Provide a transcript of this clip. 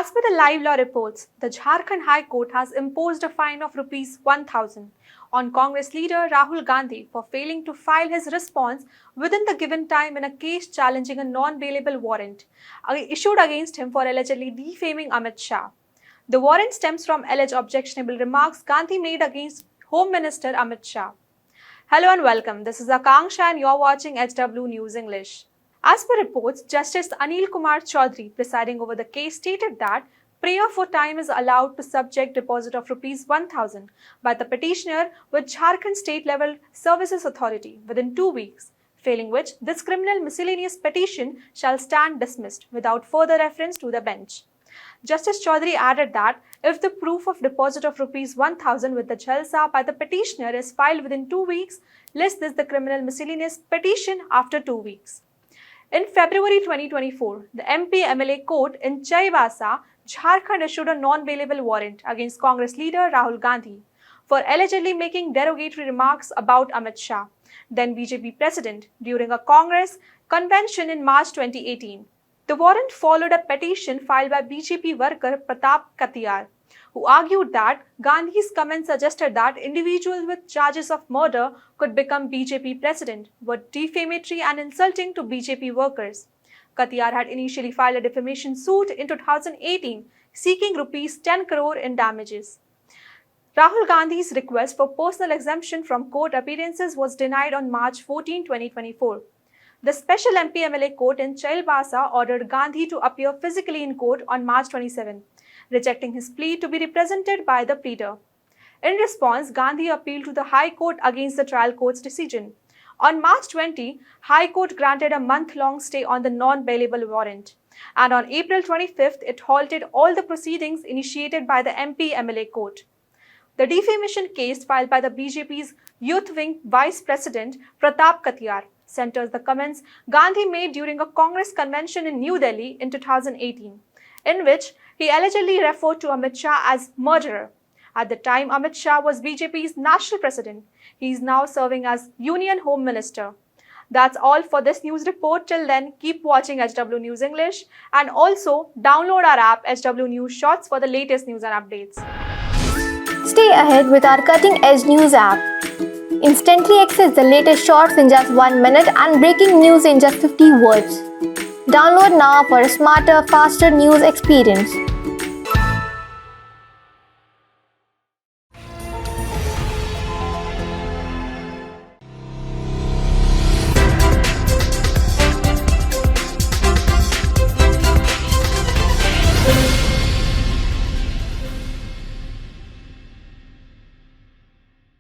As per the Live Law reports, the Jharkhand High Court has imposed a fine of Rs 1,000 on Congress leader Rahul Gandhi for failing to file his response within the given time in a case challenging a non-bailable warrant issued against him for allegedly defaming Amit Shah. The warrant stems from alleged objectionable remarks Gandhi made against Home Minister Amit Shah. Hello and welcome. This is Akanksha and you're watching HW News English. As per reports, Justice Anil Kumar Chaudhary, presiding over the case, stated that prayer for time is allowed to subject deposit of Rs 1,000 by the petitioner with Jharkhand State Level Services Authority within 2 weeks, failing which this criminal miscellaneous petition shall stand dismissed without further reference to the bench. Justice Chaudhary added that if the proof of deposit of Rs 1,000 with the Jalsa by the petitioner is filed within 2 weeks, list this the criminal miscellaneous petition after 2 weeks. In February 2024, the MP MLA court in Chaibasa, Jharkhand issued a non-bailable warrant against Congress leader Rahul Gandhi for allegedly making derogatory remarks about Amit Shah, then BJP president, during a Congress convention in March 2018. The warrant followed a petition filed by BJP worker Pratap Katiyar, who argued that Gandhi's comments suggested that individuals with charges of murder could become BJP president were defamatory and insulting to BJP workers. Katiyar had initially filed a defamation suit in 2018 seeking Rs 10 crore in damages. Rahul Gandhi's request for personal exemption from court appearances was denied on March 14, 2024. The special MP MLA court in Chaibasa ordered Gandhi to appear physically in court on March 27, rejecting his plea to be represented by the pleader. In response, Gandhi appealed to the High Court against the trial court's decision. On March 20, High Court granted a month-long stay on the non-bailable warrant, and on April 25th, it halted all the proceedings initiated by the MP MLA court. The defamation case filed by the BJP's Youth Wing Vice President Pratap Katiyar centers the comments Gandhi made during a Congress convention in New Delhi in 2018, in which he allegedly referred to Amit Shah as murderer. At the time, Amit Shah was BJP's national president. He is now serving as Union Home Minister. That's all for this news report. Till then, keep watching HW News English and also download our app HW News Shorts for the latest news and updates. Stay ahead with our cutting-edge news app. Instantly access the latest shorts in just 1 minute and breaking news in just 50 words. Download now for a smarter, faster news experience.